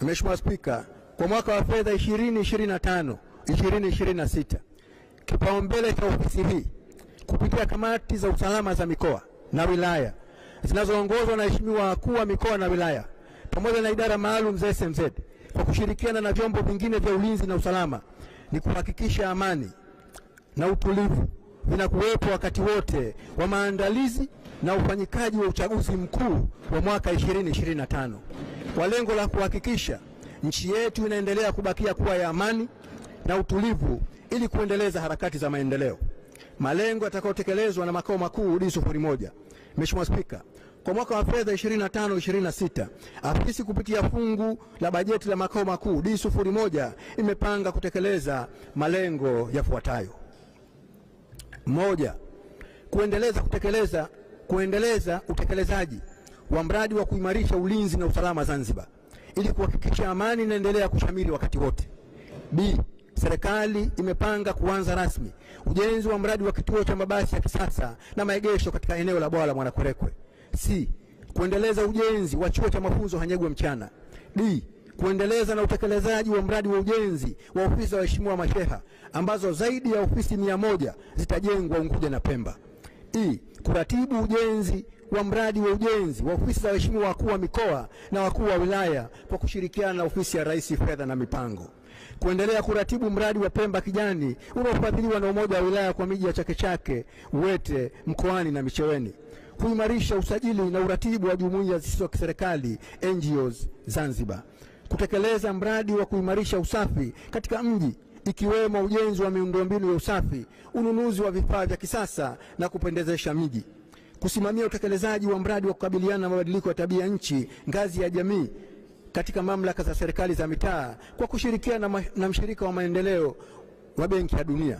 Mheshimiwa Spika, kwa mwaka wa fedha 2025-2026 kipaumbele cha ofisi hii kupitia kamati za usalama za mikoa na wilaya zinazoongozwa na waheshimiwa wakuu wa mikoa na wilaya pamoja na idara maalum za SMZ kwa kushirikiana na vyombo vingine vya ulinzi na usalama ni kuhakikisha amani na utulivu vinakuwepo wakati wote wa maandalizi na ufanyikaji wa uchaguzi mkuu wa mwaka 2025 kwa lengo la kuhakikisha nchi yetu inaendelea kubakia kuwa ya amani na utulivu ili kuendeleza harakati za maendeleo. Malengo yatakayotekelezwa na makao makuu D01. Mheshimiwa Spika, kwa mwaka wa fedha 25-26 afisi kupitia fungu la bajeti la makao makuu D01 imepanga kutekeleza malengo yafuatayo: 1. Kuendeleza utekelezaji wa mradi wa kuimarisha ulinzi na usalama Zanzibar ili kuhakikisha amani inaendelea kushamiri wakati wote. B. Serikali imepanga kuanza rasmi ujenzi wa mradi wa kituo cha mabasi ya kisasa na maegesho katika eneo la Bwawa la Mwanakwerekwe. C. Kuendeleza ujenzi wa chuo cha mafunzo Hanyegwe Mchana. D. Kuendeleza na utekelezaji wa mradi wa ujenzi wa ofisi za waheshimiwa masheha ambazo zaidi ya ofisi 100 zitajengwa Unguja na Pemba. E. Kuratibu ujenzi wa mradi wa ujenzi wa ofisi za waheshimiwa wakuu wa mikoa na wakuu wa wilaya kwa kushirikiana na ofisi ya Rais Fedha na Mipango. Kuendelea kuratibu mradi wa Pemba Kijani unaofadhiliwa na Umoja wa Wilaya kwa miji ya Chake Chake, Uwete, Mkoani na Micheweni. Kuimarisha usajili na uratibu wa jumuiya zisizo kiserikali NGOs Zanzibar. Kutekeleza mradi wa kuimarisha usafi katika mji ikiwemo ujenzi wa miundombinu ya usafi, ununuzi wa vifaa vya kisasa na kupendezesha miji. Kusimamia utekelezaji wa mradi wa kukabiliana na mabadiliko ya tabia nchi ngazi ya jamii katika mamlaka za serikali za mitaa kwa kushirikiana na mshirika wa maendeleo wa Benki ya Dunia.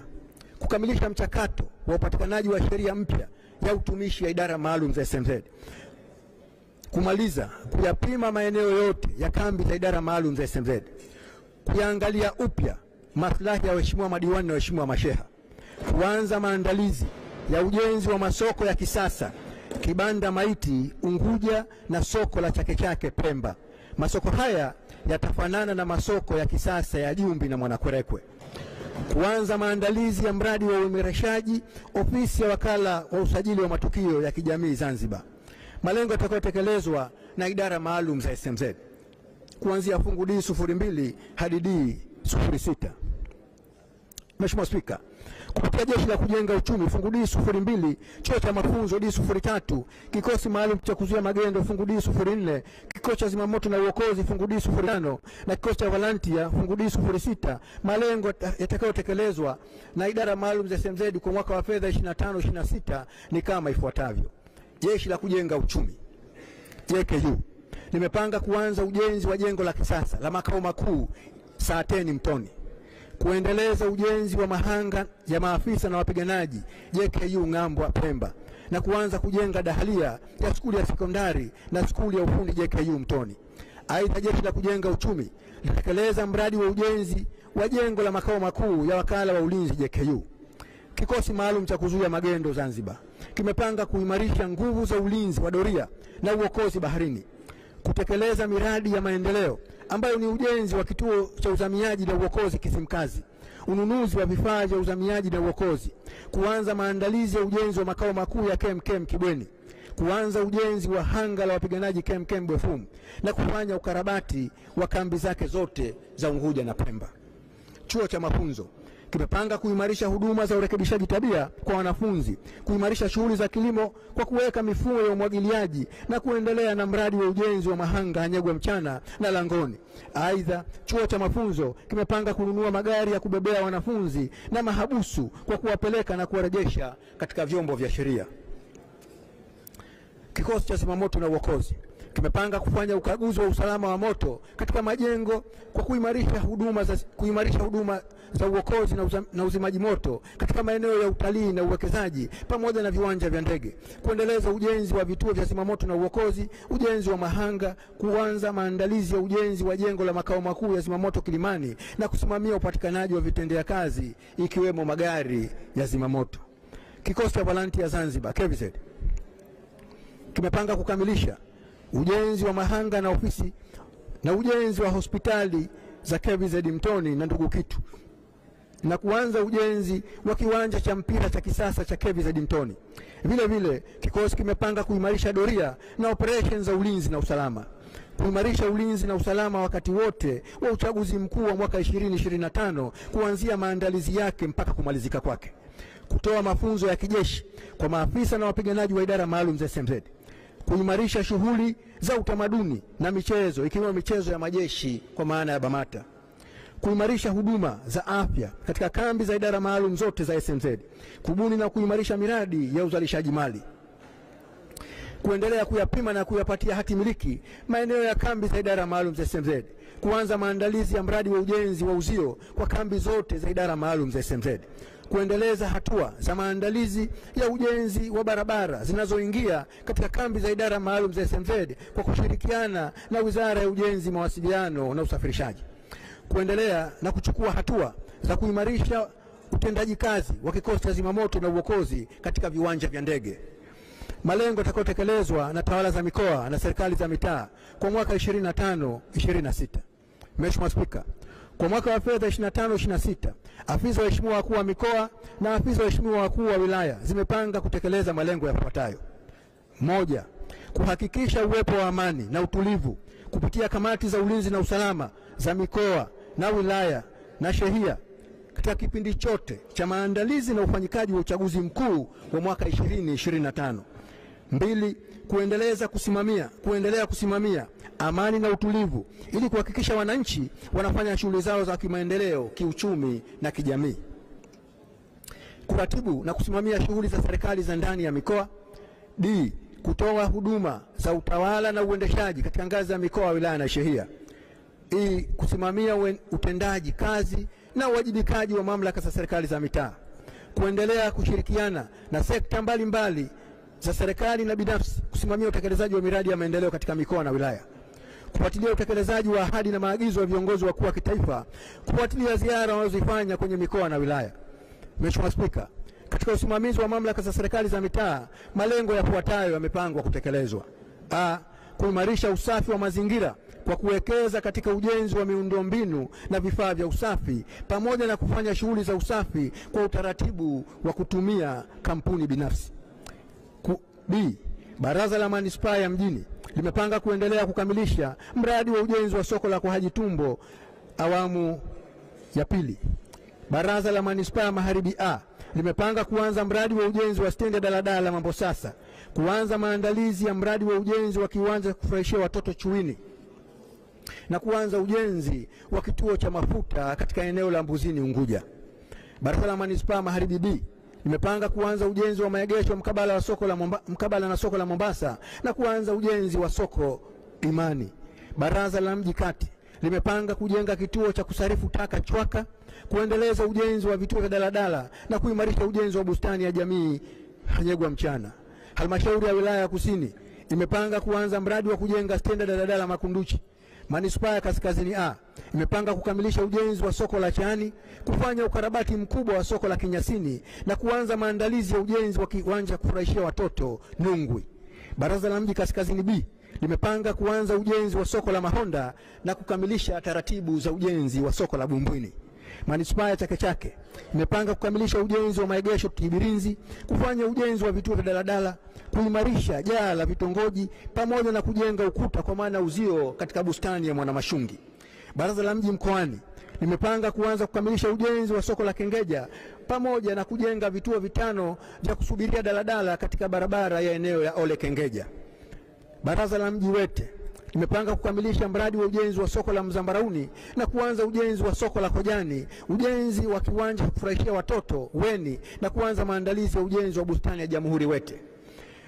Kukamilisha mchakato wa upatikanaji wa sheria mpya ya utumishi ya idara maalum za SMZ. Kumaliza kuyapima maeneo yote ya kambi za idara maalum za SMZ. Kuangalia upya maslahi ya waheshimiwa madiwani na waheshimiwa masheha. Kuanza maandalizi ya ujenzi wa masoko ya kisasa Kibanda Maiti Unguja na soko la Chake Chake Pemba. Masoko haya yatafanana na masoko ya kisasa ya Jumbi na Mwanakwerekwe. Kuanza maandalizi ya mradi wa uimarishaji ofisi ya wakala wa usajili wa matukio ya kijamii Zanzibar. Malengo yatakayotekelezwa na idara maalum za SMZ kuanzia fungu D02 hadi D06. Mheshimiwa Spika, kupitia Jeshi la Kujenga Uchumi fungu D02, chuo cha mafunzo D03, kikosi maalum cha kuzuia magendo fungu D04, kikosi cha zimamoto na uokozi fungu D05 na kikosi cha volunteer fungu D06. Malengo yatakayotekelezwa na idara maalum za SMZ kwa mwaka wa fedha 25-26 ni kama ifuatavyo. Jeshi la Kujenga Uchumi JKU limepanga kuanza ujenzi wa jengo la kisasa la makao makuu Saateni Mtoni. Kuendeleza ujenzi wa mahanga ya maafisa na wapiganaji JKU Ng'ambwa Pemba na kuanza kujenga dahalia ya skuli ya sekondari na skuli ya ufundi JKU Mtoni. Aidha, Jeshi la Kujenga Uchumi litekeleza mradi wa ujenzi wa jengo la makao makuu ya wakala wa ulinzi JKU. Kikosi maalum cha kuzuia magendo Zanzibar kimepanga kuimarisha nguvu za ulinzi wa doria na uokozi baharini. Kutekeleza miradi ya maendeleo ambayo ni ujenzi wa kituo cha uzamiaji na uokozi Kisimkazi, ununuzi wa vifaa vya uzamiaji na uokozi, kuanza maandalizi ya ujenzi wa makao makuu ya KMKM Kibweni, kuanza ujenzi wa hanga la wapiganaji KMKM Bwefumu na kufanya ukarabati wa kambi zake zote za Unguja na Pemba. Chuo cha mafunzo kimepanga kuimarisha huduma za urekebishaji tabia kwa wanafunzi, kuimarisha shughuli za kilimo kwa kuweka mifumo ya umwagiliaji na kuendelea na mradi wa ujenzi wa mahanga Hanyegwe Mchana na Langoni. Aidha, chuo cha mafunzo kimepanga kununua magari ya kubebea wanafunzi na mahabusu kwa kuwapeleka na kuwarejesha katika vyombo vya sheria. Kikosi cha zimamoto na uokozi kimepanga kufanya ukaguzi wa usalama wa moto katika majengo kwa kuimarisha huduma za uokozi na uzimaji moto katika maeneo ya utalii na uwekezaji pamoja na viwanja vya ndege. Kuendeleza ujenzi wa vituo vya zimamoto na uokozi, ujenzi wa mahanga, kuanza maandalizi ya ujenzi wa jengo la makao makuu ya zimamoto Kilimani na kusimamia upatikanaji wa vitendea kazi ikiwemo magari ya zimamoto. Kikosi cha volunteer Zanzibar KVZ kimepanga kukamilisha ujenzi wa mahanga na ofisi na ujenzi wa hospitali za KVZ Mtoni na Ndugu Kitu, na kuanza ujenzi wa kiwanja cha mpira cha kisasa cha KVZ Mtoni. Vile vile kikosi kimepanga kuimarisha doria na operations za ulinzi na usalama, kuimarisha ulinzi na usalama wakati wote wa uchaguzi mkuu wa mwaka 2025 kuanzia maandalizi yake mpaka kumalizika kwake, kutoa mafunzo ya kijeshi kwa maafisa na wapiganaji wa idara maalum za SMZ, kuimarisha shughuli za utamaduni na michezo ikiwemo michezo ya majeshi kwa maana ya BAMATA, kuimarisha huduma za afya katika kambi za idara maalum zote za SMZ, kubuni na kuimarisha miradi ya uzalishaji mali, kuendelea kuyapima na kuyapatia hati miliki maeneo ya kambi za idara maalum za SMZ, kuanza maandalizi ya mradi wa ujenzi wa uzio kwa kambi zote za idara maalum za SMZ, kuendeleza hatua za maandalizi ya ujenzi wa barabara zinazoingia katika kambi za idara maalum za SMZ kwa kushirikiana na Wizara ya Ujenzi, Mawasiliano na Usafirishaji, kuendelea na kuchukua hatua za kuimarisha utendaji kazi wa kikosi cha zimamoto na uokozi katika viwanja vya ndege. Malengo yatakayotekelezwa na tawala za mikoa na serikali za mitaa kwa mwaka 25-26. Mheshimiwa Spika, kwa mwaka wa fedha 25-26, afisa waheshimiwa wakuu wa mikoa na afisa waheshimiwa wakuu wa wilaya zimepanga kutekeleza malengo yafuatayo: 1. Kuhakikisha uwepo wa amani na utulivu kupitia kamati za ulinzi na usalama za mikoa na wilaya na shehia katika kipindi chote cha maandalizi na ufanyikaji wa uchaguzi mkuu wa mwaka 2025. 2. Kuendelea kusimamia amani na utulivu ili kuhakikisha wananchi wanafanya shughuli zao za kimaendeleo, kiuchumi na kijamii. Kuratibu na kusimamia shughuli za serikali za ndani ya mikoa. D. Kutoa huduma za utawala na uendeshaji katika ngazi ya mikoa, wilaya na shehia. E. Kusimamia utendaji kazi na uwajibikaji wa mamlaka za serikali za mitaa. Kuendelea kushirikiana na sekta mbalimbali za serikali na binafsi kusimamia utekelezaji wa miradi ya maendeleo katika mikoa na wilaya. Kufuatilia utekelezaji wa ahadi na maagizo ya viongozi wakuu wa kitaifa, kufuatilia ziara wanazofanya kwenye mikoa na wilaya. Mheshimiwa Spika, katika usimamizi wa mamlaka za serikali za mitaa, malengo yafuatayo yamepangwa kutekelezwa: A. Kuimarisha usafi wa mazingira kwa kuwekeza katika ujenzi wa miundombinu na vifaa vya usafi pamoja na kufanya shughuli za usafi kwa utaratibu wa kutumia kampuni binafsi. B. Baraza la Manispaa ya Mjini limepanga kuendelea kukamilisha mradi wa ujenzi wa soko la kwa Haji Tumbo awamu ya pili. Baraza la Manispaa Magharibi A limepanga kuanza mradi wa ujenzi wa stendi ya daladala Mambo Sasa, kuanza maandalizi ya mradi wa ujenzi wa kiwanja cha kufurahishia watoto Chuini na kuanza ujenzi wa kituo cha mafuta katika eneo la Mbuzini, Unguja. Baraza la Manispaa Magharibi B limepanga kuanza ujenzi wa maegesho mkabala na soko la Mombasa na kuanza ujenzi wa soko Imani. Baraza la Mji Kati limepanga kujenga kituo cha kusarifu taka Chwaka, kuendeleza ujenzi wa vituo vya daladala na kuimarisha ujenzi wa bustani ya jamii Hanyegwa Mchana. Halmashauri ya Wilaya ya Kusini imepanga kuanza mradi wa kujenga stendi ya daladala Makunduchi. Manispaa ya Kaskazini A imepanga kukamilisha ujenzi wa soko la Chaani, kufanya ukarabati mkubwa wa soko la Kinyasini na kuanza maandalizi ya ujenzi wa kiwanja kufurahishia watoto Nungwi. Baraza la Mji Kaskazini B limepanga kuanza ujenzi wa soko la Mahonda na kukamilisha taratibu za ujenzi wa soko la Bumbwini. Manispaa ya Chake Chake imepanga kukamilisha ujenzi wa maegesho Kibirinzi, kufanya ujenzi wa vituo vya daladala, kuimarisha jaa la vitongoji pamoja na kujenga ukuta kwa maana uzio katika bustani ya Mwanamashungi. Baraza la Mji Mkoani limepanga kuanza kukamilisha ujenzi wa soko la Kengeja pamoja na kujenga vituo 5 vya kusubiria daladala katika barabara ya eneo ya Ole Kengeja. Baraza la Mji Wete limepanga kukamilisha mradi wa ujenzi wa soko la Mzambarauni na kuanza ujenzi wa soko la Kojani, ujenzi wa kiwanja cha kufurahishia watoto Weni na kuanza maandalizi ya ujenzi wa bustani ya Jamhuri Wete.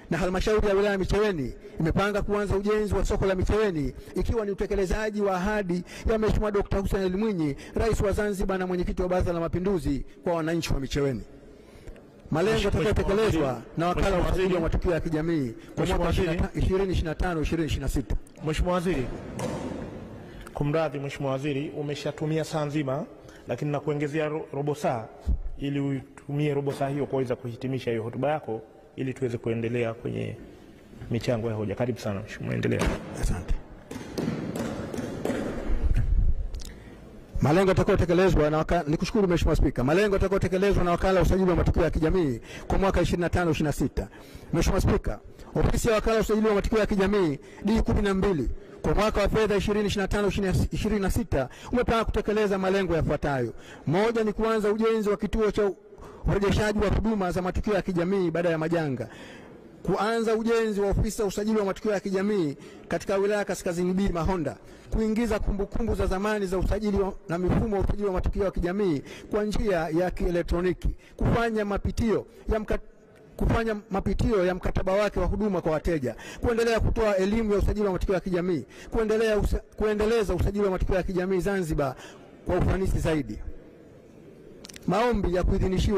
Na halmashauri ya wilaya Micheweni imepanga kuanza ujenzi wa soko la Micheweni ikiwa ni utekelezaji wa ahadi ya Mheshimiwa Dr. Hussein Ali Mwinyi, Rais wa Zanzibar na mwenyekiti wa Baraza la Mapinduzi kwa wananchi wa Micheweni. Malengo yatakayotekelezwa na wakala wa ufuatiliaji wa matukio ya kijamii kwa mwaka 2025-2026. Mheshimiwa Waziri, kumradhi Mheshimiwa Waziri, umeshatumia saa nzima, lakini na kuongezea robo saa ili utumie robo saa hiyo kuweza kuhitimisha hiyo hotuba yako ili tuweze kuendelea kwenye michango ya hoja. Karibu sana Mheshimiwa, endelea. Asante. Malengo yatakayotekelezwa na nikushukuru Mheshimiwa Spika. Malengo yatakayotekelezwa na wakala wa usajili wa matukio ya kijamii kwa mwaka 25-26. Mheshimiwa Spika, ofisi ya wakala wa usajili wa matukio ya kijamii D12 kwa mwaka wa fedha 2025-26 umepanga kutekeleza malengo yafuatayo. Moja ni kuanza ujenzi wa kituo cha urejeshaji wa huduma za matukio ya kijamii baada ya majanga. Kuanza ujenzi wa ofisi ya usajili wa matukio ya kijamii katika wilaya Kaskazini B Mahonda. Kuingiza kumbukumbu za zamani za usajili na mifumo ya usajili wa matukio ya kijamii kwa njia ya kielektroniki. Kufanya mapitio ya mkataba wake wa huduma kwa wateja. Kuendelea kutoa elimu ya usajili wa matukio ya kijamii. Kuendeleza usajili wa matukio ya kijamii Zanzibar kwa ufanisi zaidi. Maombi ya kuidhinishiwa